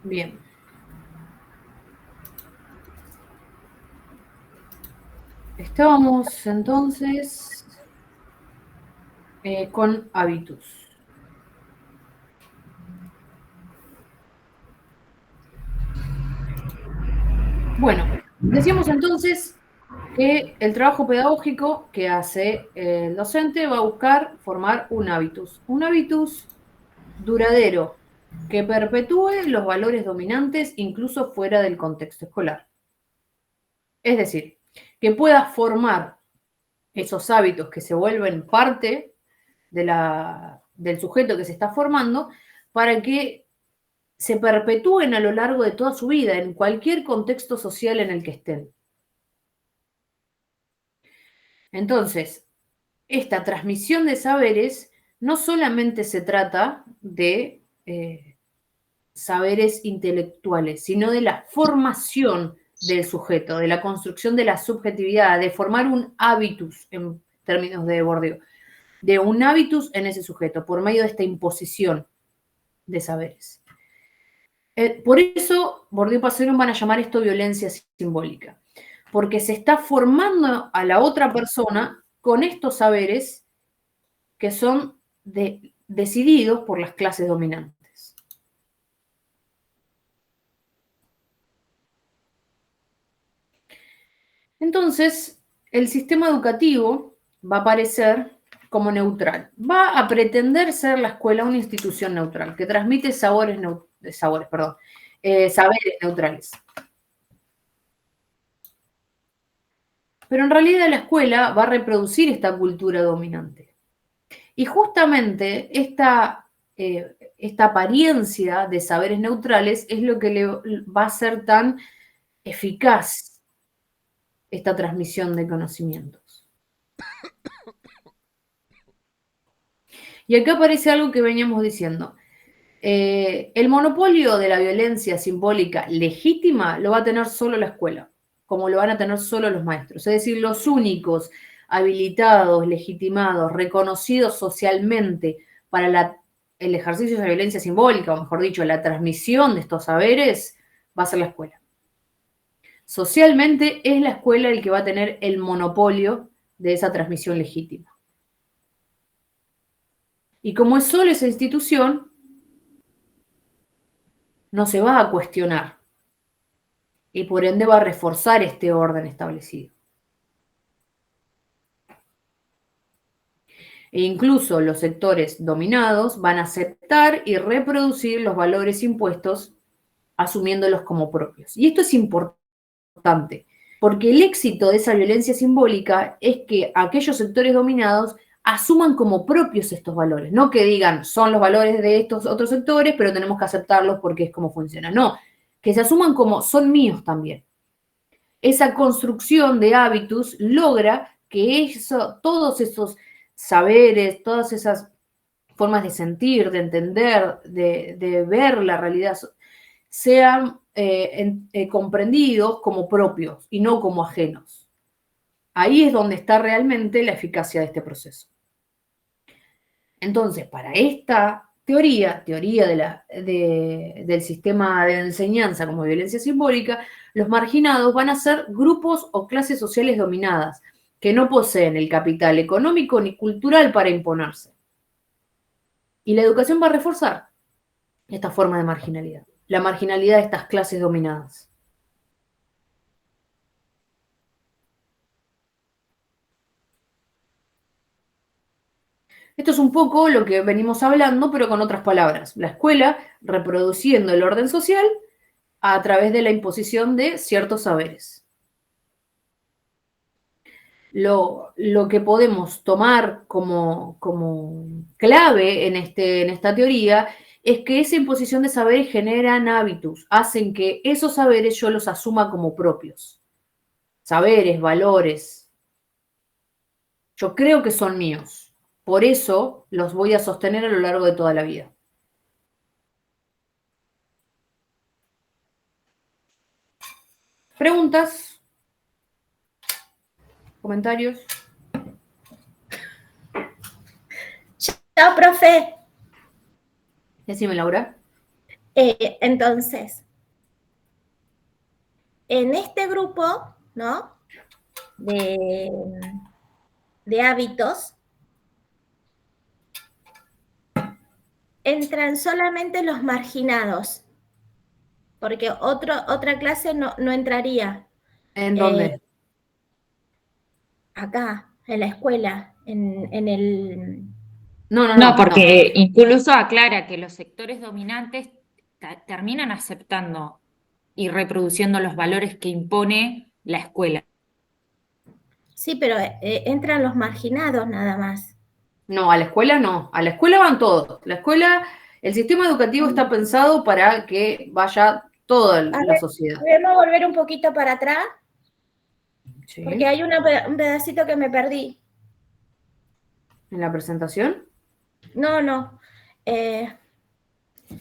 Bien. Estábamos entonces con hábitos. Bueno, decíamos entonces que el trabajo pedagógico que hace el docente va a buscar formar un hábitus duradero, que perpetúe los valores dominantes incluso fuera del contexto escolar. Es decir, que pueda formar esos hábitos que se vuelven parte del sujeto que se está formando para que se perpetúen a lo largo de toda su vida, en cualquier contexto social en el que estén. Entonces, esta transmisión de saberes no solamente se trata de saberes intelectuales, sino de la formación del sujeto, de la construcción de la subjetividad, de formar un hábitus en términos de Bourdieu, de un hábitus en ese sujeto, por medio de esta imposición de saberes. Por eso Bourdieu y Passerion van a llamar esto violencia simbólica, porque se está formando a la otra persona con estos saberes que son decididos por las clases dominantes. Entonces, el sistema educativo va a aparecer como neutral. Va a pretender ser la escuela una institución neutral, que transmite saberes neutrales. Pero en realidad la escuela va a reproducir esta cultura dominante. Y justamente esta apariencia de saberes neutrales es lo que le va a hacer tan eficaz esta transmisión de conocimientos. Y acá aparece algo que veníamos diciendo. El monopolio de la violencia simbólica legítima lo va a tener solo la escuela, como lo van a tener solo los maestros. Es decir, los únicos habilitados, legitimados, reconocidos socialmente para el ejercicio de la violencia simbólica, o mejor dicho, la transmisión de estos saberes, va a ser la escuela. Socialmente es la escuela el que va a tener el monopolio de esa transmisión legítima. Y como es solo esa institución, no se va a cuestionar y por ende va a reforzar este orden establecido. E incluso los sectores dominados van a aceptar y reproducir los valores impuestos asumiéndolos como propios. Y esto es importante, porque el éxito de esa violencia simbólica es que aquellos sectores dominados asuman como propios estos valores, no que digan son los valores de estos otros sectores, pero tenemos que aceptarlos porque es como funciona. No, que se asuman como son míos también. Esa construcción de hábitos logra que todos esos saberes, todas esas formas de sentir, de entender, de ver la realidad, sean comprendidos como propios y no como ajenos. Ahí es donde está realmente la eficacia de este proceso. Entonces, para esta teoría del sistema de enseñanza como violencia simbólica, los marginados van a ser grupos o clases sociales dominadas, que no poseen el capital económico ni cultural para imponerse. Y la educación va a reforzar esta forma de marginalidad, la marginalidad de estas clases dominadas. Esto es un poco lo que venimos hablando, pero con otras palabras. La escuela reproduciendo el orden social a través de la imposición de ciertos saberes. Lo que podemos tomar como clave en esta teoría es que esa imposición de saberes generan hábitos, hacen que esos saberes yo los asuma como propios. Saberes, valores. Yo creo que son míos. Por eso los voy a sostener a lo largo de toda la vida. ¿Preguntas? ¿Comentarios? Chao, profe. Decime, Laura. Entonces, en este grupo, ¿no? De hábitos, entran solamente los marginados, porque otra clase no entraría. ¿En dónde? Acá, en la escuela, en el... No, no, No, no, no. porque incluso aclara que los sectores dominantes terminan aceptando y reproduciendo los valores que impone la escuela. Sí, pero entran los marginados nada más. No, a la escuela no. A la escuela van todos. La escuela, el sistema educativo está pensado para que vaya toda A la ver, sociedad. podemos volver un poquito para atrás, porque ¿Sí? hay un pedacito que me perdí. ¿En la presentación? No, no. Eh, el,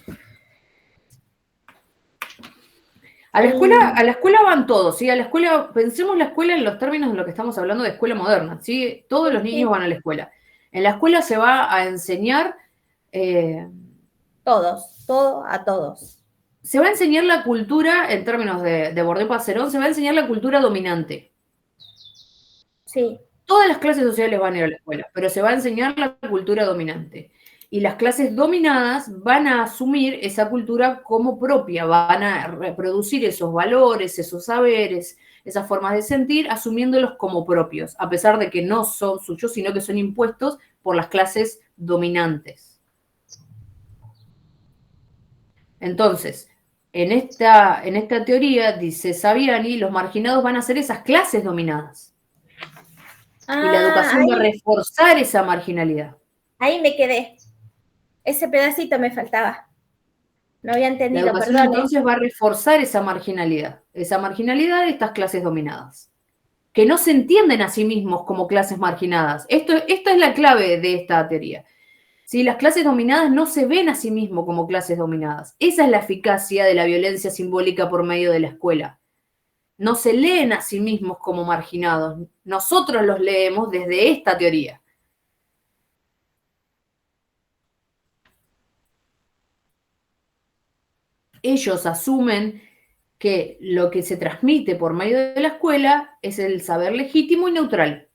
A la escuela van todos, ¿sí? A la escuela, pensemos la escuela en los términos de lo que estamos hablando de escuela moderna, ¿sí? Todos los niños sí, van a la escuela. En la escuela se va a enseñar, todos, todo a todos. se va a enseñar la cultura, en términos de Bourdieu Passerón, se va a enseñar la cultura dominante. Sí. Todas las clases sociales van a ir a la escuela, pero se va a enseñar la cultura dominante. Y las clases dominadas van a asumir esa cultura como propia, van a reproducir esos valores, esos saberes, esas formas de sentir, asumiéndolos como propios, a pesar de que no son suyos, sino que son impuestos por las clases dominantes. Entonces, en esta teoría, dice Saviani, los marginados van a ser esas clases dominadas. Y la Ah, educación va a reforzar esa marginalidad. ahí me quedé. Ese pedacito me faltaba. No había La entendido, educación perdón. entonces va a reforzar esa marginalidad de estas clases dominadas, que no se entienden a sí mismos como clases marginadas. Esta es la clave de esta teoría. Si las clases dominadas no se ven a sí mismos como clases dominadas. Esa es la eficacia de la violencia simbólica por medio de la escuela. No se leen a sí mismos como marginados. Nosotros los leemos desde esta teoría. Ellos asumen que lo que se transmite por medio de la escuela es el saber legítimo y neutral.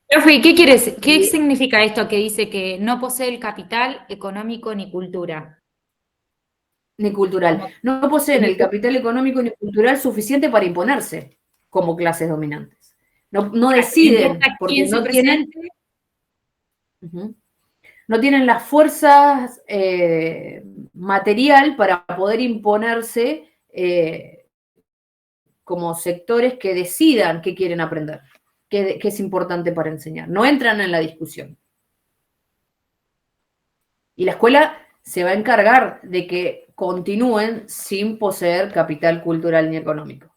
Profe, ¿qué Y significa esto que dice que no posee el capital económico ni cultura? ni cultural. Como, No poseen el capital económico ni cultural suficiente para imponerse como clases dominantes. No importa deciden porque quién se no tienen, presente. no tienen las fuerzas material para poder imponerse como sectores que decidan qué quieren aprender, qué es importante para enseñar. No entran en la discusión. Y la escuela se va a encargar de que continúen sin poseer capital cultural ni económico.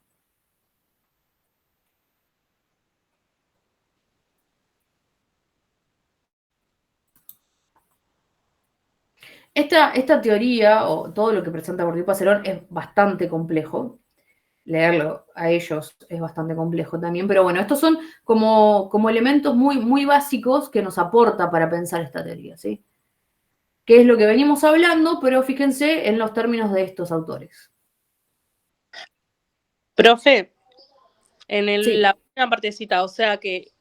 Esta teoría, o todo lo que presenta Bourdieu Passerón, es bastante complejo. Leerlo a ellos es bastante complejo también, pero bueno, estos son como elementos muy, muy básicos que nos aporta para pensar esta teoría, ¿sí? Que es lo que venimos hablando, pero fíjense en los términos de estos autores. Profe, la Sí, última partecita, o sea que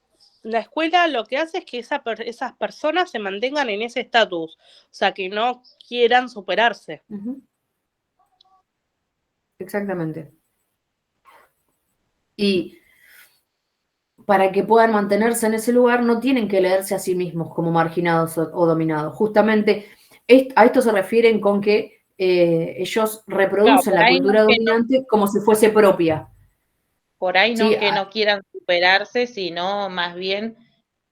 la escuela lo que hace es que esas personas se mantengan en ese estatus, o sea que no quieran superarse. exactamente. Y para que puedan mantenerse en ese lugar no tienen que leerse a sí mismos como marginados o dominados. Justamente a esto se refieren con que ellos Claro, reproducen por la ahí no cultura que no, dominante como si fuese propia. por ahí ¿Sí? no que no quieran superarse, sino más bien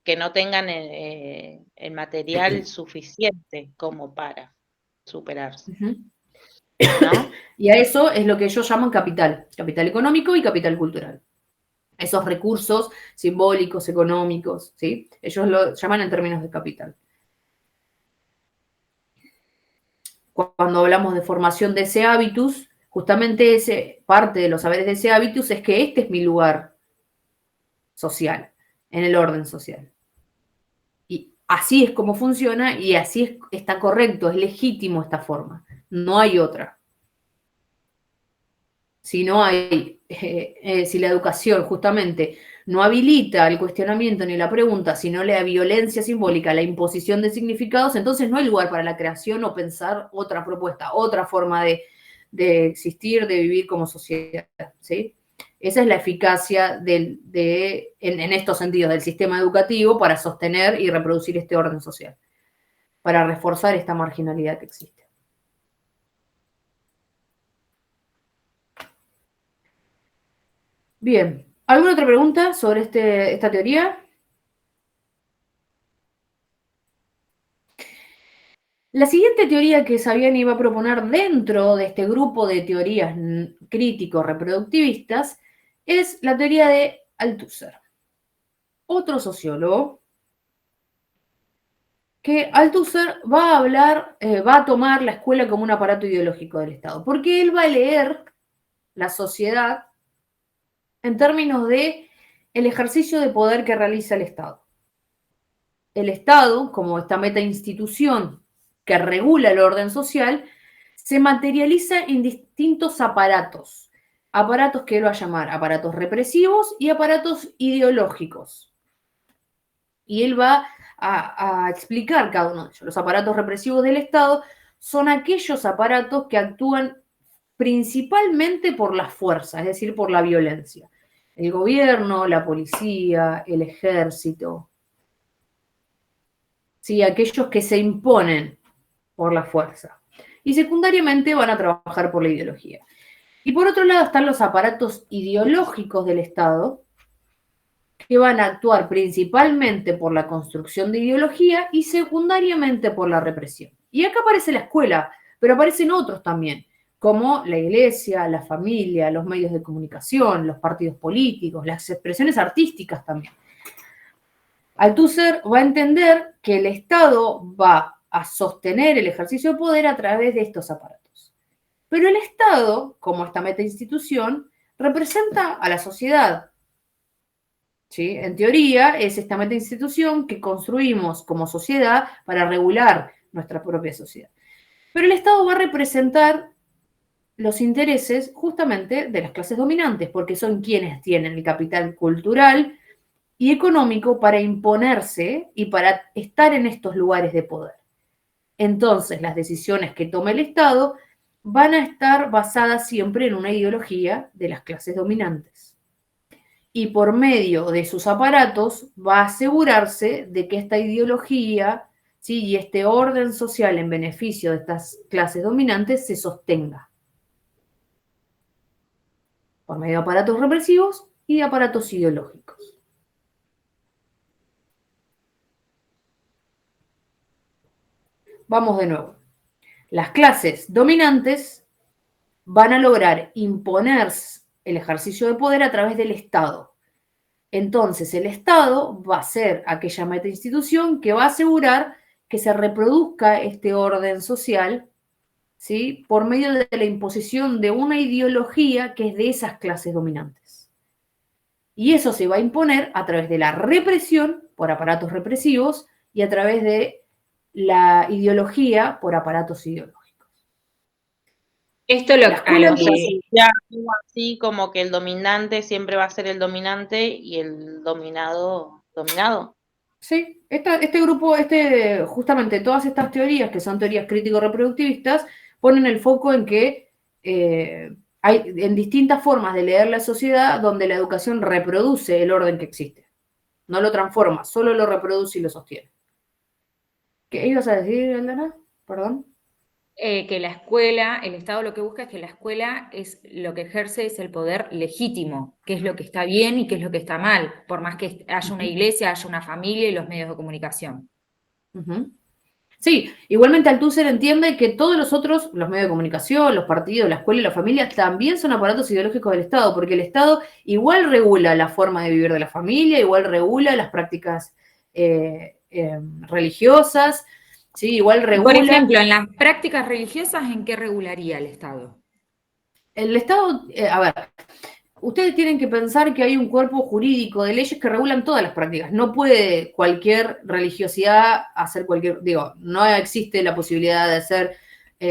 que no tengan el material suficiente como para superarse, ¿no? Y a eso es lo que ellos llaman capital económico y capital cultural. Esos recursos simbólicos, económicos, ¿sí? Ellos lo llaman en términos de capital. Cuando hablamos de formación de ese hábitus, justamente parte de los saberes de ese hábitus es que este es mi lugar social, en el orden social. Y así es como funciona y así está correcto, es legítimo esta forma. No hay otra. Si no hay, si la educación justamente no habilita el cuestionamiento ni la pregunta, sino la violencia simbólica, la imposición de significados, entonces no hay lugar para la creación o pensar otra propuesta, otra forma de existir, de vivir como sociedad, ¿sí? Esa es la eficacia en estos sentidos del sistema educativo para sostener y reproducir este orden social, para reforzar esta marginalidad que existe. Bien, ¿alguna otra pregunta sobre esta teoría? La siguiente teoría que Saviani iba a proponer dentro de este grupo de teorías crítico-reproductivistas es la teoría de Althusser, otro sociólogo, que Althusser va a hablar, va a tomar la escuela como un aparato ideológico del Estado, porque él va a leer la sociedad en términos de el ejercicio de poder que realiza el Estado. El Estado, como esta metainstitución que regula el orden social, se materializa en distintos aparatos. Aparatos que él va a llamar aparatos represivos y aparatos ideológicos. Y él va a explicar cada uno de ellos. Los aparatos represivos del Estado son aquellos aparatos que actúan principalmente por la fuerza, es decir, por la violencia. El gobierno, la policía, el ejército. Sí, aquellos que se imponen por la fuerza. Y secundariamente van a trabajar por la ideología. Y por otro lado están los aparatos ideológicos del Estado, que van a actuar principalmente por la construcción de ideología y secundariamente por la represión. Y acá aparece la escuela, pero aparecen otros también, como la iglesia, la familia, los medios de comunicación, los partidos políticos, las expresiones artísticas también. Althusser va a entender que el Estado va a sostener el ejercicio de poder a través de estos aparatos. Pero el Estado, como esta metainstitución, representa a la sociedad. ¿Sí? En teoría, es esta metainstitución que construimos como sociedad para regular nuestra propia sociedad. Pero el Estado va a representar los intereses justamente de las clases dominantes, porque son quienes tienen el capital cultural y económico para imponerse y para estar en estos lugares de poder. Entonces, las decisiones que tome el Estado van a estar basadas siempre en una ideología de las clases dominantes. Y por medio de sus aparatos va a asegurarse de que esta ideología, ¿sí?, y este orden social en beneficio de estas clases dominantes se sostenga. Por medio de aparatos represivos y de aparatos ideológicos. Vamos de nuevo. Las clases dominantes van a lograr imponer el ejercicio de poder a través del Estado. Entonces, el Estado va a ser aquella metainstitución que va a asegurar que se reproduzca este orden social, ¿sí?, por medio de la imposición de una ideología que es de esas clases dominantes. Y eso se va a imponer a través de la represión por aparatos represivos y a través de la ideología por aparatos ideológicos. Esto lo, a lo que... Ya, así como que el dominante siempre va a ser el dominante y el dominado. Sí, este grupo, justamente todas estas teorías, que son teorías crítico-reproductivistas, ponen el foco en que hay en distintas formas de leer la sociedad donde la educación reproduce el orden que existe. No lo transforma, solo lo reproduce y lo sostiene. ¿Qué ibas a decir, Aldana? Perdón. Que la escuela, el Estado lo que busca es que la escuela lo que ejerce es el poder legítimo, qué es lo que está bien y qué es lo que está mal, por más que haya una iglesia, haya una familia y los medios de comunicación. Sí, igualmente Althusser entiende que todos los otros, los medios de comunicación, los partidos, la escuela y la familia, también son aparatos ideológicos del Estado, porque el Estado igual regula la forma de vivir de la familia, igual regula las prácticas religiosas, ¿sí? Igual regula... Por ejemplo, en las prácticas religiosas, ¿en qué regularía el Estado? El Estado, a ver, ustedes tienen que pensar que hay un cuerpo jurídico de leyes que regulan todas las prácticas. No puede cualquier religiosidad hacer no existe la posibilidad de hacer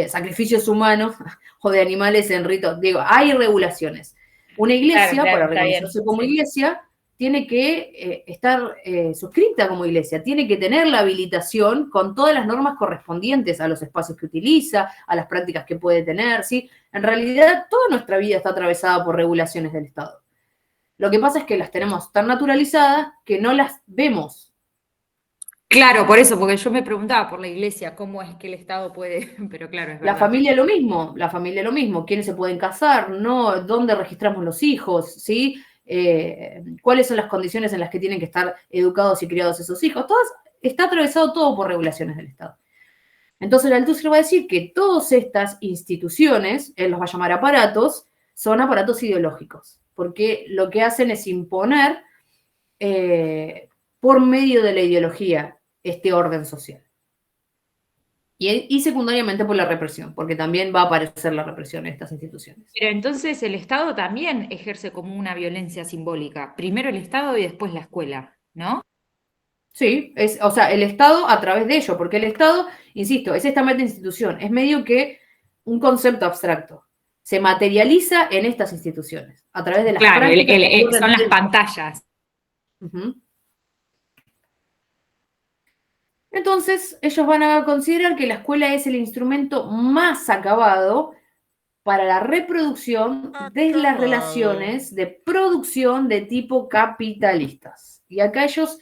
sacrificios humanos o de animales en ritos. Hay regulaciones. Una iglesia, Claro, para está bien, reconocerse como sí. iglesia, tiene que estar suscrita como iglesia, tiene que tener la habilitación con todas las normas correspondientes a los espacios que utiliza, a las prácticas que puede tener, ¿sí? En realidad, toda nuestra vida está atravesada por regulaciones del Estado. Lo que pasa es que las tenemos tan naturalizadas que no las vemos. Claro, por eso, porque yo me preguntaba por la iglesia, cómo es que el Estado puede, pero claro, es La verdad. familia lo mismo, quiénes se pueden casar, no, dónde registramos los hijos, ¿sí? Cuáles son las condiciones en las que tienen que estar educados y criados esos hijos. Está atravesado todo por regulaciones del Estado. Entonces el Althusser va a decir que todas estas instituciones, él los va a llamar aparatos, son aparatos ideológicos, porque lo que hacen es imponer por medio de la ideología este orden social. Y secundariamente por la represión, porque también va a aparecer la represión en estas instituciones. Pero entonces el Estado también ejerce como una violencia simbólica. Primero el Estado y después la escuela, ¿no? Sí, el Estado a través de ello, porque el Estado, insisto, es esta meta-institución, es medio que un concepto abstracto. Se materializa en estas instituciones, a través de las Claro, prácticas que ocurren son las dentro. pantallas. Uh-huh. Entonces, ellos van a considerar que la escuela es el instrumento más acabado para la reproducción de las relaciones de producción de tipo capitalistas. Y acá ellos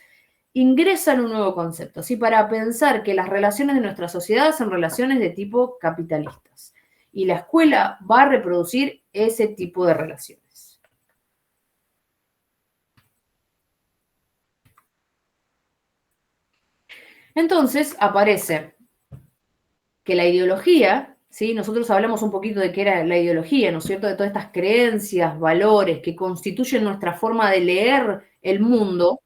ingresan un nuevo concepto, ¿sí? Para pensar que las relaciones de nuestra sociedad son relaciones de tipo capitalistas. Y la escuela va a reproducir ese tipo de relaciones. Entonces aparece que la ideología, ¿sí? Nosotros hablamos un poquito de qué era la ideología, ¿no es cierto? De todas estas creencias, valores que constituyen nuestra forma de leer el mundo.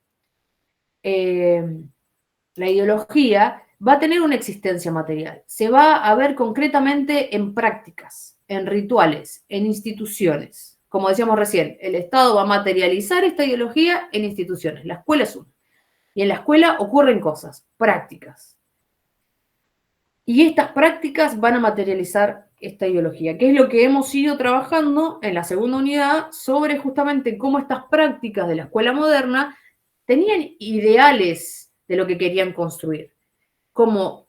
La ideología va a tener una existencia material. Se va a ver concretamente en prácticas, en rituales, en instituciones. Como decíamos recién, el Estado va a materializar esta ideología en instituciones. La escuela es una. Y en la escuela ocurren cosas, prácticas. Y estas prácticas van a materializar esta ideología, que es lo que hemos ido trabajando en la segunda unidad sobre justamente cómo estas prácticas de la escuela moderna tenían ideales de lo que querían construir, como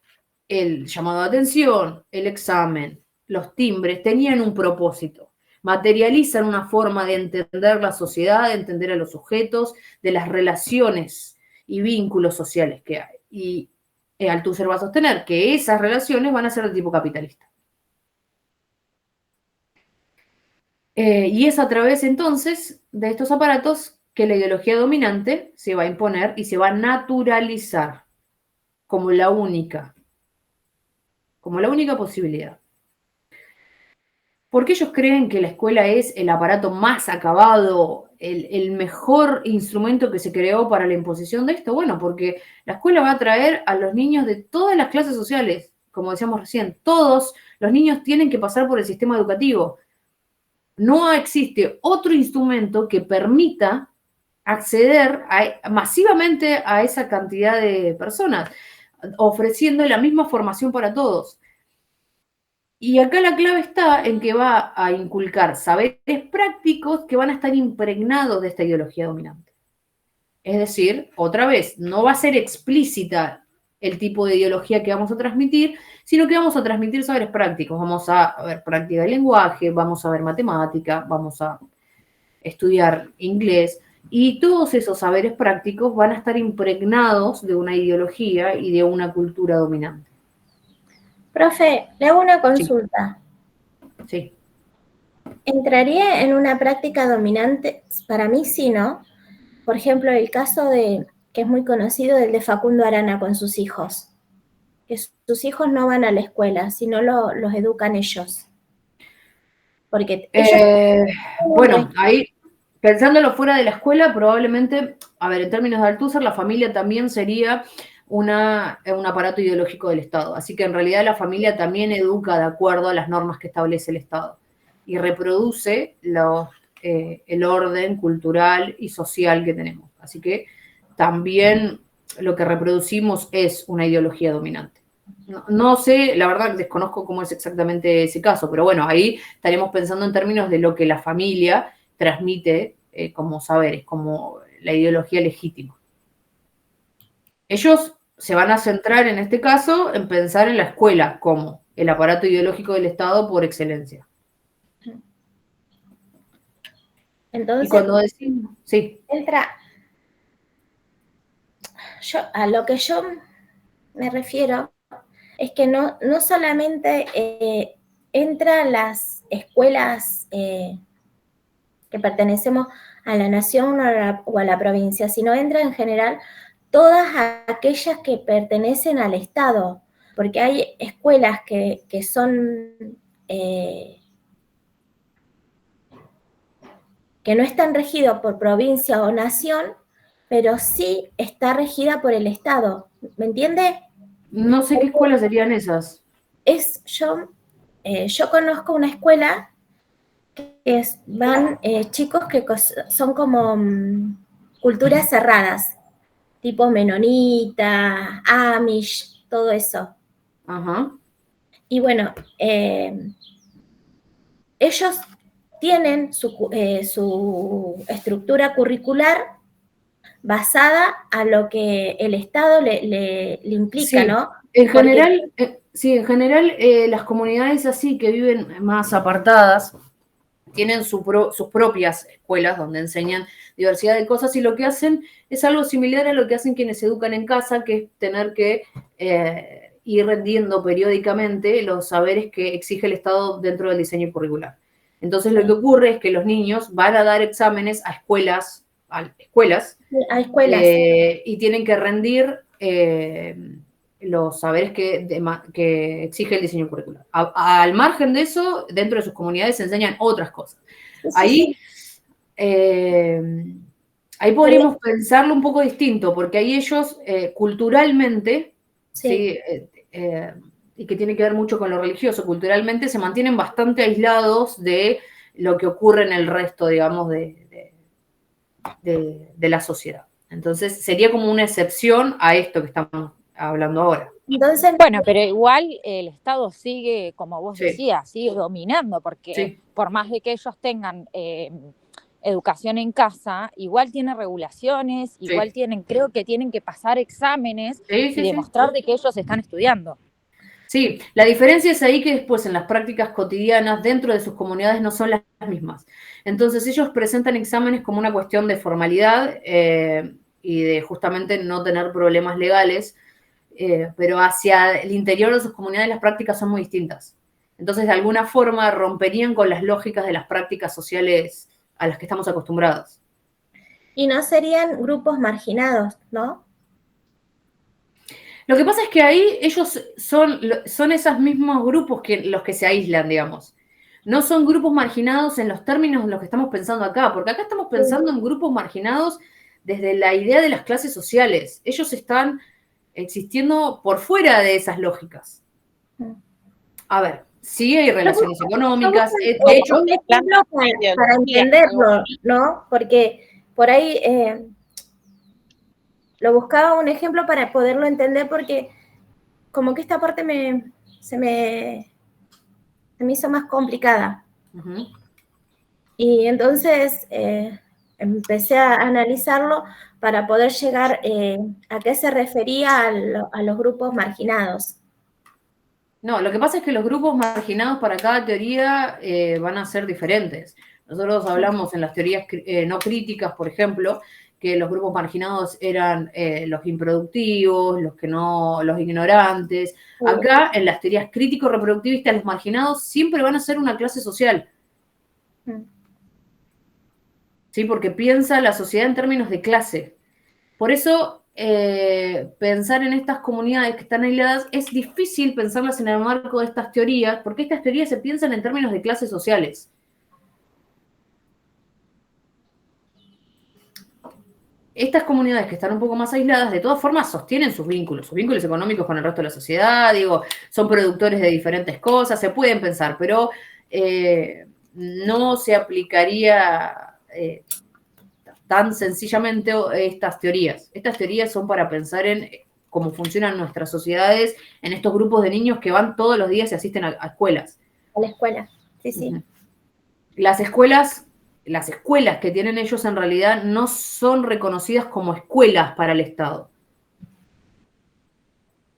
el llamado de atención, el examen, los timbres, tenían un propósito, materializan una forma de entender la sociedad, de entender a los sujetos, de las relaciones y vínculos sociales que hay. Y Althusser va a sostener que esas relaciones van a ser de tipo capitalista. Y es a través entonces de estos aparatos que la ideología dominante se va a imponer y se va a naturalizar como la única posibilidad. ¿Por qué ellos creen que la escuela es el aparato más acabado, el mejor instrumento que se creó para la imposición de esto? Bueno, porque la escuela va a atraer a los niños de todas las clases sociales, como decíamos recién, todos los niños tienen que pasar por el sistema educativo. No existe otro instrumento que permita acceder masivamente a esa cantidad de personas, ofreciendo la misma formación para todos. Y acá la clave está en que va a inculcar saberes prácticos que van a estar impregnados de esta ideología dominante. Es decir, otra vez, no va a ser explícita el tipo de ideología que vamos a transmitir, sino que vamos a transmitir saberes prácticos. Vamos a ver práctica de lenguaje, vamos a ver matemática, vamos a estudiar inglés, y todos esos saberes prácticos van a estar impregnados de una ideología y de una cultura dominante. Profe, le hago una consulta. Sí. ¿Entraría en una práctica dominante? Para mí sí, ¿no? Por ejemplo, el caso que es muy conocido, del de Facundo Arana con sus hijos. Que sus hijos no van a la escuela, sino los educan ellos. Porque ellos... Bueno, ahí, pensándolo fuera de la escuela, probablemente, a ver, en términos de Althusser, la familia también sería un aparato ideológico del Estado. Así que en realidad la familia también educa de acuerdo a las normas que establece el Estado y reproduce el orden cultural y social que tenemos. Así que también lo que reproducimos es una ideología dominante. No sé, la verdad desconozco cómo es exactamente ese caso, pero bueno, ahí estaríamos pensando en términos de lo que la familia transmite como saberes, como la ideología legítima. Ellos se van a centrar en este caso en pensar en la escuela como el aparato ideológico del Estado por excelencia. Entonces, y cuando decimos, sí. A lo que yo me refiero es que no solamente entran las escuelas que pertenecemos a la nación o a la provincia, sino entra en general todas aquellas que pertenecen al Estado, porque hay escuelas que son que no están regidas por provincia o nación, pero sí está regida por el Estado. ¿Me entiende? No sé qué escuelas serían esas. Yo conozco una escuela que van chicos que son como culturas cerradas, tipo menonita, Amish, todo eso. Ajá. Y bueno, ellos tienen su estructura curricular basada a lo que el Estado le implica, sí, ¿no? En general, las comunidades así que viven más apartadas tienen sus propias escuelas donde enseñan diversidad de cosas y lo que hacen es algo similar a lo que hacen quienes se educan en casa, que es tener que ir rendiendo periódicamente los saberes que exige el Estado dentro del diseño curricular. Entonces lo que ocurre es que los niños van a dar exámenes a escuelas, y tienen que rendir los saberes que exige el diseño curricular. Al margen de eso, dentro de sus comunidades se enseñan otras cosas. Ahí podríamos pensarlo un poco distinto, porque ahí ellos culturalmente, ¿sí? Y que tiene que ver mucho con lo religioso, culturalmente se mantienen bastante aislados de lo que ocurre en el resto, digamos, de la sociedad. Entonces, sería como una excepción a esto que estamos hablando ahora. Entonces, bueno, pero igual el Estado sigue, como vos Sí. decías, sigue dominando, porque Sí. por más de que ellos tengan educación en casa, igual tiene regulaciones, igual creo que tienen que pasar exámenes y demostrar de que ellos están estudiando. Sí, la diferencia es ahí que después en las prácticas cotidianas dentro de sus comunidades no son las mismas. Entonces ellos presentan exámenes como una cuestión de formalidad y de justamente no tener problemas legales, pero hacia el interior de sus comunidades las prácticas son muy distintas. Entonces de alguna forma romperían con las lógicas de las prácticas sociales a las que estamos acostumbrados. Y no serían grupos marginados, ¿no? Lo que pasa es que ahí ellos son esos mismos grupos los que se aíslan, digamos. No son grupos marginados en los términos en los que estamos pensando acá, porque acá estamos pensando en grupos marginados desde la idea de las clases sociales. Ellos están existiendo por fuera de esas lógicas. A ver, sí hay relaciones económicas. De hecho, un ejemplo para entenderlo, ¿no? Porque por ahí lo buscaba un ejemplo para poderlo entender, porque como que esta parte se me hizo más complicada. Uh-huh. Y entonces empecé a analizarlo para poder llegar a qué se refería a los grupos marginados. No, lo que pasa es que los grupos marginados para cada teoría van a ser diferentes. Nosotros hablamos en las teorías no críticas, por ejemplo, que los grupos marginados eran los improductivos, los ignorantes. Acá, en las teorías crítico-reproductivistas, los marginados siempre van a ser una clase social. ¿Sí? Porque piensa la sociedad en términos de clase. Por eso, pensar en estas comunidades que están aisladas es difícil pensarlas en el marco de estas teorías, porque estas teorías se piensan en términos de clases sociales. Estas comunidades que están un poco más aisladas, de todas formas, sostienen sus vínculos económicos con el resto de la sociedad, son productores de diferentes cosas, se pueden pensar, pero no se aplicaría tan sencillamente estas teorías. Estas teorías son para pensar en cómo funcionan nuestras sociedades, en estos grupos de niños que van todos los días y asisten a escuelas. A la escuela, sí, sí. Las escuelas que tienen ellos en realidad no son reconocidas como escuelas para el Estado.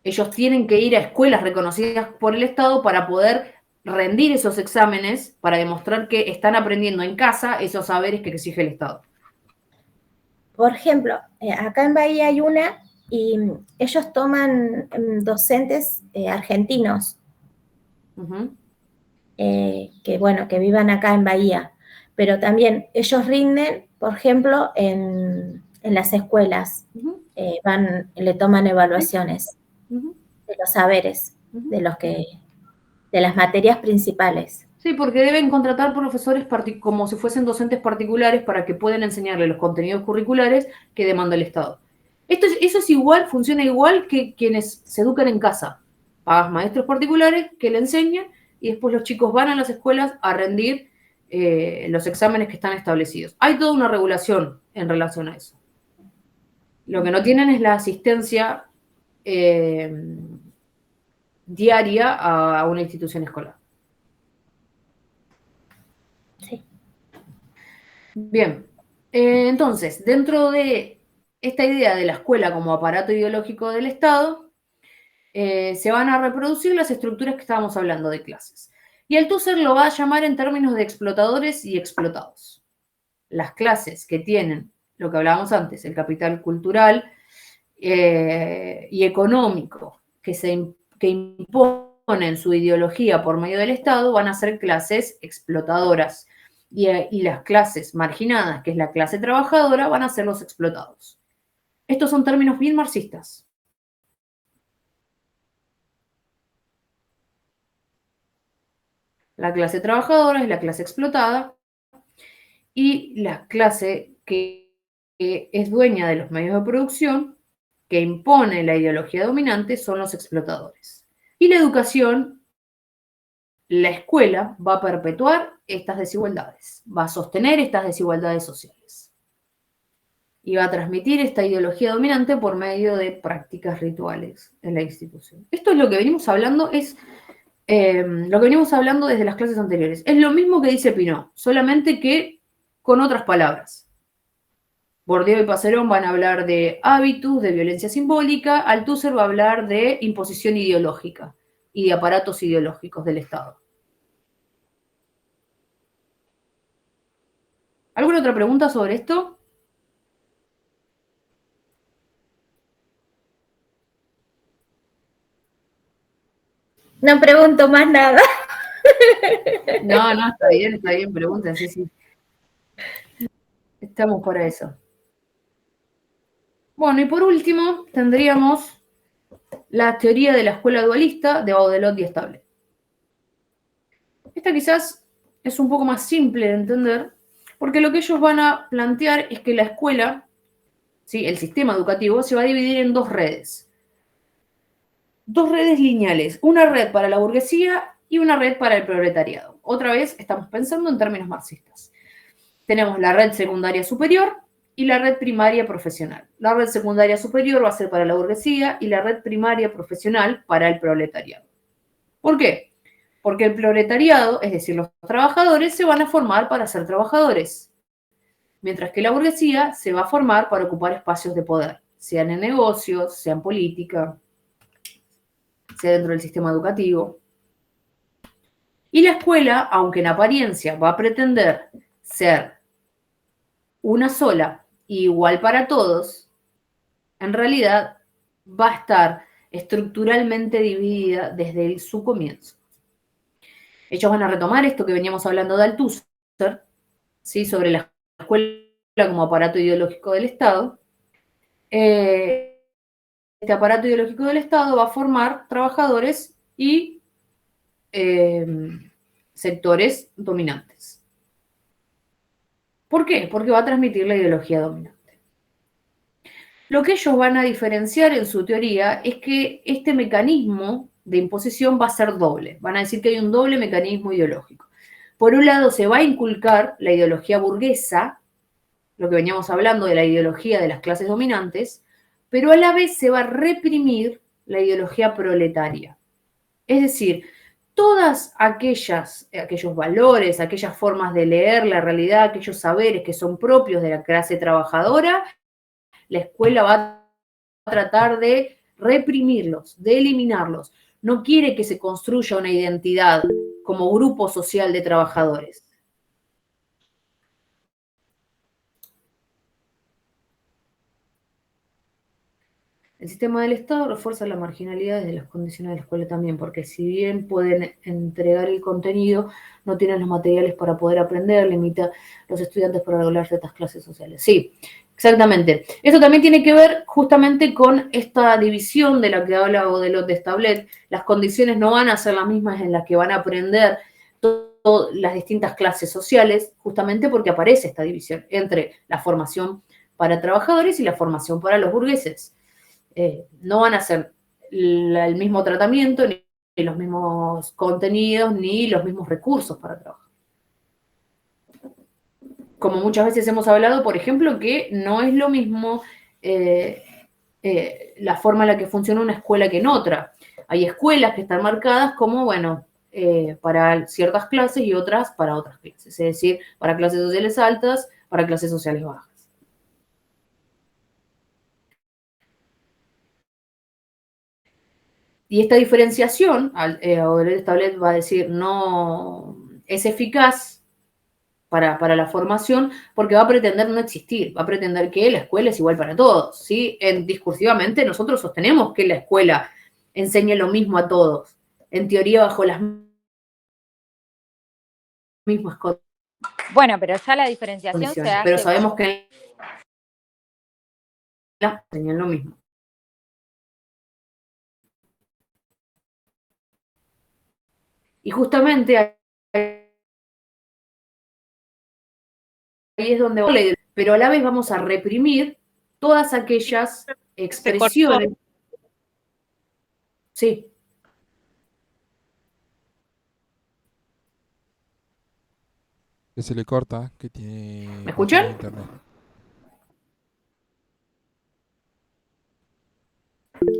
Ellos tienen que ir a escuelas reconocidas por el Estado para poder rendir esos exámenes, para demostrar que están aprendiendo en casa esos saberes que exige el Estado. Por ejemplo, acá en Bahía hay una y ellos toman docentes argentinos que vivan acá en Bahía, pero también ellos rinden, por ejemplo, en las escuelas, le toman evaluaciones de los saberes, de las materias principales. Sí, porque deben contratar profesores como si fuesen docentes particulares para que puedan enseñarle los contenidos curriculares que demanda el Estado. Eso es igual, funciona igual que quienes se educan en casa. Pagas maestros particulares que le enseñan y después los chicos van a las escuelas a rendir los exámenes que están establecidos. Hay toda una regulación en relación a eso. Lo que no tienen es la asistencia diaria a una institución escolar. Sí. Bien, entonces, dentro de esta idea de la escuela como aparato ideológico del Estado, se van a reproducir las estructuras que estábamos hablando de clases. Y Althusser lo va a llamar en términos de explotadores y explotados. Las clases que tienen, lo que hablábamos antes, el capital cultural y económico que imponen su ideología por medio del Estado, van a ser clases explotadoras. Y las clases marginadas, que es la clase trabajadora, van a ser los explotados. Estos son términos bien marxistas. La clase trabajadora es la clase explotada y la clase que es dueña de los medios de producción, que impone la ideología dominante, son los explotadores. Y la educación, la escuela, va a perpetuar estas desigualdades, va a sostener estas desigualdades sociales y va a transmitir esta ideología dominante por medio de prácticas rituales en la institución. Esto es lo que venimos hablando, desde las clases anteriores. Es lo mismo que dice Pinot, solamente que con otras palabras. Bourdieu y Passerón van a hablar de hábitus, de violencia simbólica, Althusser va a hablar de imposición ideológica y de aparatos ideológicos del Estado. ¿Alguna otra pregunta sobre esto? No pregunto más nada. No, está bien, pregunten, sí. Estamos para eso. Bueno, y por último, tendríamos la teoría de la escuela dualista de Baudelot y Stable. Esta quizás es un poco más simple de entender, porque lo que ellos van a plantear es que la escuela, ¿sí?, el sistema educativo, se va a dividir en dos redes. Dos redes lineales, una red para la burguesía y una red para el proletariado. Otra vez estamos pensando en términos marxistas. Tenemos la red secundaria superior y la red primaria profesional. La red secundaria superior va a ser para la burguesía y la red primaria profesional para el proletariado. ¿Por qué? Porque el proletariado, es decir, los trabajadores, se van a formar para ser trabajadores, mientras que la burguesía se va a formar para ocupar espacios de poder, sean en negocios, sea en política, sea dentro del sistema educativo. Y la escuela, aunque en apariencia va a pretender ser una sola y igual para todos, en realidad va a estar estructuralmente dividida desde su comienzo. Ellos van a retomar esto que veníamos hablando de Althusser, ¿sí?, sobre la escuela como aparato ideológico del Estado. Este aparato ideológico del Estado va a formar trabajadores y sectores dominantes. ¿Por qué? Porque va a transmitir la ideología dominante. Lo que ellos van a diferenciar en su teoría es que este mecanismo de imposición va a ser doble. Van a decir que hay un doble mecanismo ideológico. Por un lado, se va a inculcar la ideología burguesa, lo que veníamos hablando de la ideología de las clases dominantes, pero a la vez se va a reprimir la proletaria. Es decir, todas aquellos valores, aquellas formas de leer la realidad, aquellos saberes que son propios de la clase trabajadora, la escuela va a tratar de reprimirlos, de eliminarlos. No quiere que se construya una identidad como grupo social de trabajadores. El sistema del Estado refuerza la marginalidad desde las condiciones de la escuela también, porque si bien pueden entregar el contenido, no tienen los materiales para poder aprender, limita a los estudiantes para regular ciertas clases sociales. Sí, exactamente. Eso también tiene que ver justamente con esta división de la que habla Audelot de Stablet. Las condiciones no van a ser las mismas en las que van a aprender todas las distintas clases sociales, justamente porque aparece esta división entre la formación para trabajadores y la formación para los burgueses. No van a ser el mismo tratamiento, ni los mismos contenidos, ni los mismos recursos para trabajar. Como muchas veces hemos hablado, por ejemplo, que no es lo mismo la forma en la que funciona una escuela que en otra. Hay escuelas que están marcadas como, bueno, para ciertas clases y otras para otras clases. Es decir, para clases sociales altas, para clases sociales bajas. Y esta diferenciación, Audrey Stablet va a decir, no es eficaz para la formación porque va a pretender no existir, va a pretender que la escuela es igual para todos, ¿sí? Discursivamente nosotros sostenemos que la escuela enseña lo mismo a todos, en teoría bajo las mismas condiciones. Bueno, pero ya la diferenciación se hace. Pero sabemos que enseñan lo mismo. Y justamente ahí es donde, pero a la vez vamos a reprimir todas aquellas expresiones. Sí. Que se le corta, que tiene. ¿Me escuchan? Internet.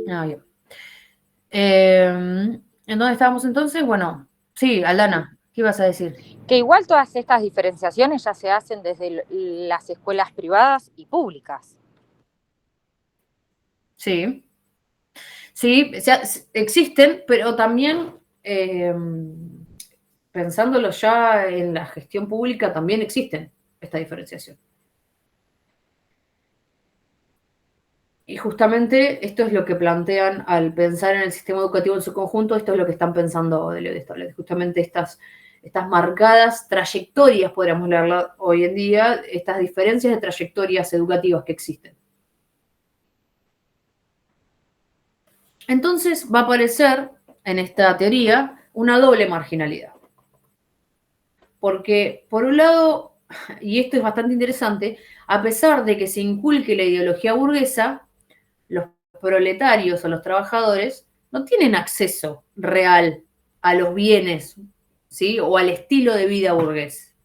Ah, bien. ¿En dónde estábamos entonces? Bueno, sí, Aldana, ¿qué ibas a decir? Que igual todas estas diferenciaciones ya se hacen desde las escuelas privadas y públicas. Sí. Sí, o sea, existen, pero también pensándolo ya en la gestión pública, también existen esta diferenciación. Y justamente esto es lo que plantean al pensar en el sistema educativo en su conjunto, esto es lo que están pensando de Stablet. Justamente estas marcadas trayectorias, podríamos leerla hoy en día, estas diferencias de trayectorias educativas que existen. Entonces va a aparecer en esta teoría una doble marginalidad. Porque, por un lado, y esto es bastante interesante, a pesar de que se inculque la ideología burguesa, los proletarios o los trabajadores no tienen acceso real a los bienes, ¿sí? O al estilo de vida burgués.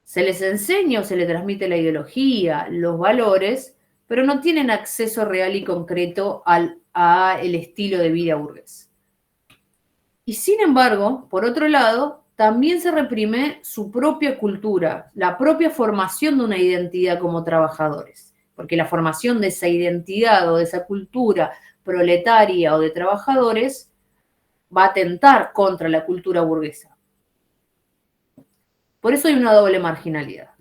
Se les enseña o se les transmite la ideología, los valores, pero no tienen acceso real y concreto al estilo de vida burgués. Y sin embargo, por otro lado, también se reprime su propia cultura, la propia formación de una identidad como trabajadores, porque la formación de esa identidad o de esa cultura proletaria o de trabajadores va a atentar contra la cultura burguesa. Por eso hay una doble marginalidad.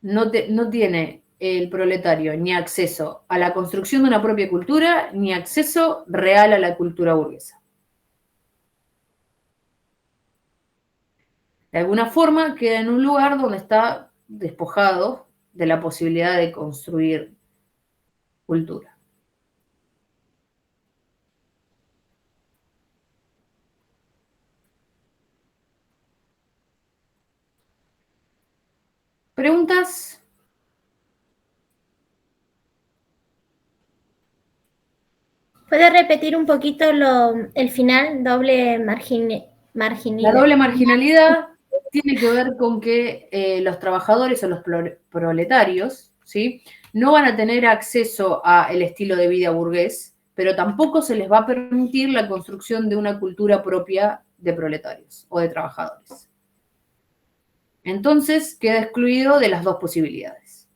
No tiene el proletario ni acceso a la construcción de una propia cultura, ni acceso real a la cultura burguesa. De alguna forma queda en un lugar donde está despojado de la posibilidad de construir cultura. ¿Preguntas? ¿Puede repetir un poquito el final, doble marginalidad? La doble marginalidad tiene que ver con que los trabajadores o los proletarios, ¿sí?, no van a tener acceso al estilo de vida burgués, pero tampoco se les va a permitir la construcción de una cultura propia de proletarios o de trabajadores. Entonces queda excluido de las dos posibilidades.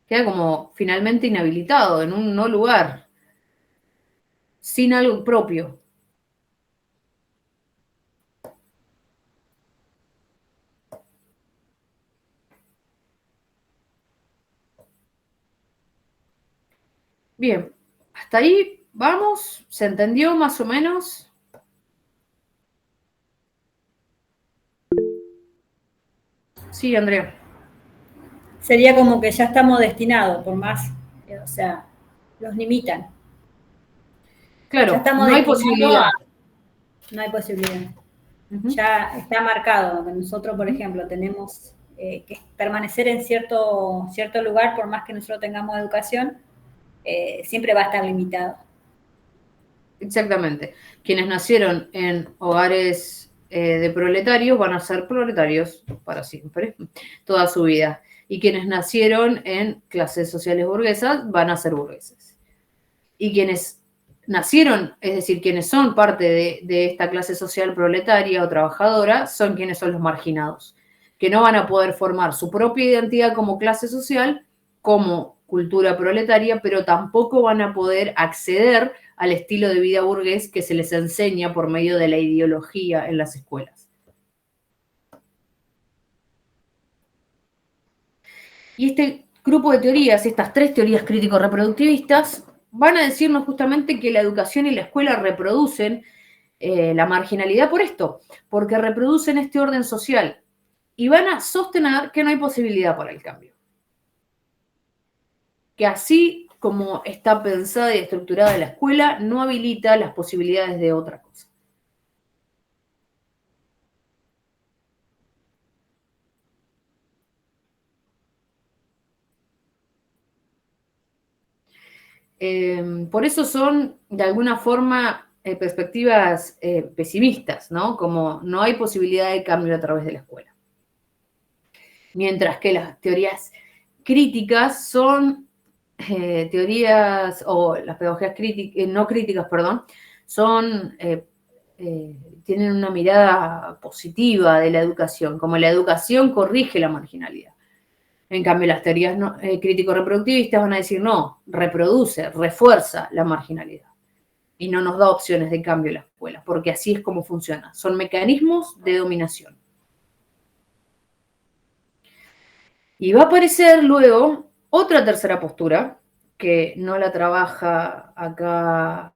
Queda como finalmente inhabilitado en un no lugar, sin algo propio. Bien, hasta ahí vamos, ¿se entendió más o menos? Sí, Andrea. Sería como que ya estamos destinados, por más, o sea, los limitan. Claro, ya estamos no hay destinados posibilidad. No hay posibilidad. Ya está marcado. Nosotros, por ejemplo, tenemos que permanecer en cierto lugar, por más que nosotros tengamos educación, siempre va a estar limitado. Exactamente. Quienes nacieron en hogares de proletarios van a ser proletarios para siempre, toda su vida. Y quienes nacieron en clases sociales burguesas van a ser burgueses. Y quienes nacieron, es decir, quienes son parte de esta clase social proletaria o trabajadora, son quienes son los marginados, que no van a poder formar su propia identidad como clase social, como cultura proletaria, pero tampoco van a poder acceder al estilo de vida burgués que se les enseña por medio de la ideología en las escuelas. Y este grupo de teorías, estas tres teorías crítico-reproductivistas, van a decirnos justamente que la educación y la escuela reproducen la marginalidad por esto, porque reproducen este orden social y van a sostener que no hay posibilidad para el cambio. Que así como está pensada y estructurada la escuela, no habilita las posibilidades de otra cosa. Por eso son, de alguna forma, perspectivas pesimistas, ¿no? Como no hay posibilidad de cambio a través de la escuela. Mientras que las teorías críticas son teorías, o las pedagogías no críticas, perdón, son, tienen una mirada positiva de la educación, como la educación corrige la marginalidad. En cambio, las teorías crítico-reproductivistas van a decir, no, reproduce, refuerza la marginalidad. Y no nos da opciones de cambio en la escuela, porque así es como funciona. Son mecanismos de dominación. Y va a aparecer luego otra tercera postura, que no la trabaja acá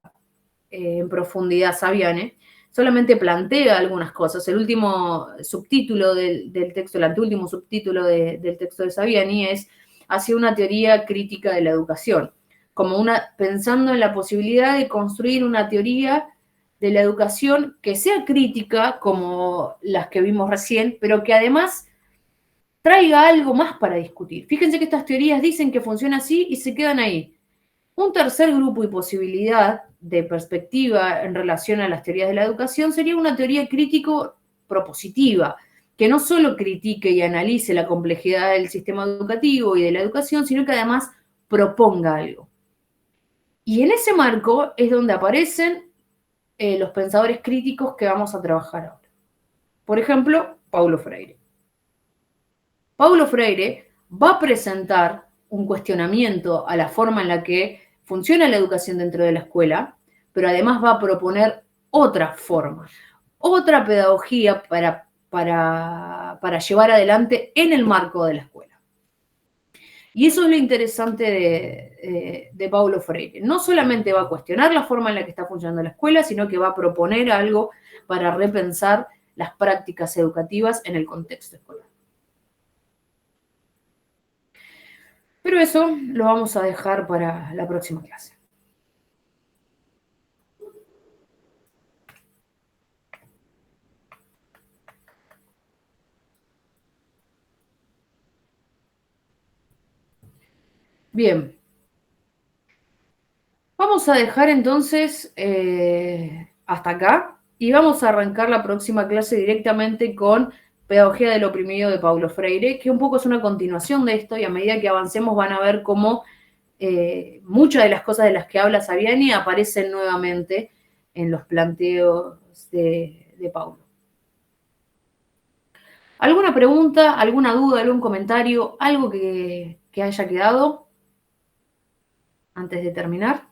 en profundidad Saviane, solamente plantea algunas cosas. El último subtítulo del texto, el anteúltimo subtítulo del texto de Saviani es hacia una teoría crítica de la educación, como pensando en la posibilidad de construir una teoría de la educación que sea crítica, como las que vimos recién, pero que además traiga algo más para discutir. Fíjense que estas teorías dicen que funciona así y se quedan ahí. Un tercer grupo y posibilidad de perspectiva en relación a las teorías de la educación sería una teoría crítico-propositiva, que no solo critique y analice la complejidad del sistema educativo y de la educación, sino que además proponga algo. Y en ese marco es donde aparecen los pensadores críticos que vamos a trabajar ahora. Por ejemplo, Paulo Freire. Paulo Freire va a presentar un cuestionamiento a la forma en la que funciona la educación dentro de la escuela, pero además va a proponer otra forma, otra pedagogía para llevar adelante en el marco de la escuela. Y eso es lo interesante de Paulo Freire. No solamente va a cuestionar la forma en la que está funcionando la escuela, sino que va a proponer algo para repensar las prácticas educativas en el contexto escolar. Pero eso lo vamos a dejar para la próxima clase. Bien. Vamos a dejar entonces hasta acá y vamos a arrancar la próxima clase directamente con Pedagogía del Oprimido de Paulo Freire, que un poco es una continuación de esto y a medida que avancemos van a ver cómo muchas de las cosas de las que habla Saviani aparecen nuevamente en los planteos de Paulo. ¿Alguna pregunta, alguna duda, algún comentario, algo que haya quedado antes de terminar?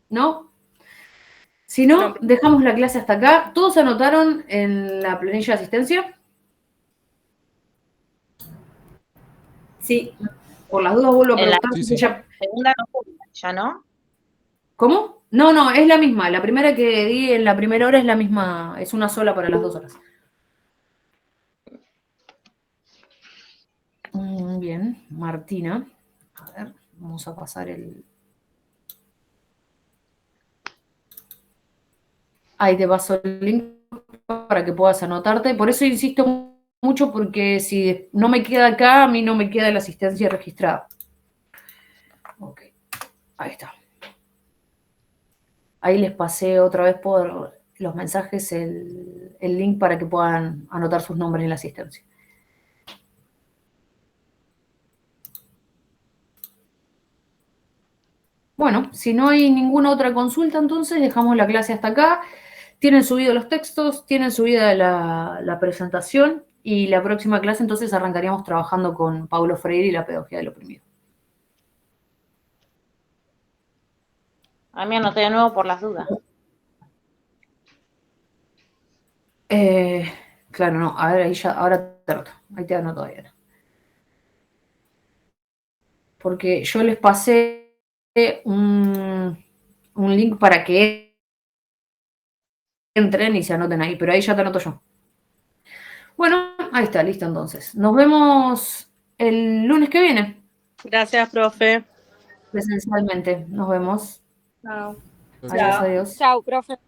¿No? Si no, dejamos la clase hasta acá. ¿Todos se anotaron en la planilla de asistencia? Sí. Por las dudas vuelvo a preguntar. Sí, sí. Segunda ya, ¿no? ¿Cómo? No, es la misma. La primera que di en la primera hora es la misma. Es una sola para las 2 horas. Bien, Martina. A ver, vamos a pasar el... Ahí te paso el link para que puedas anotarte. Por eso insisto mucho, porque si no me queda acá, a mí no me queda la asistencia registrada. Ok, ahí está. Ahí les pasé otra vez por los mensajes el link para que puedan anotar sus nombres en la asistencia. Bueno, si no hay ninguna otra consulta, entonces dejamos la clase hasta acá. Tienen subido los textos, tienen subida la presentación y la próxima clase entonces arrancaríamos trabajando con Paulo Freire y la pedagogía del oprimido. A mí anoté de nuevo por las dudas. Claro, no, a ver, ahí ya, ahora te anoto, ahí te anoto todavía. Porque yo les pasé un link para que entren y se anoten ahí, pero ahí ya te anoto yo. Bueno, ahí está, listo entonces. Nos vemos el lunes que viene. Gracias, profe. Presencialmente. Nos vemos. Chao. Adiós, adiós. Chao, profe.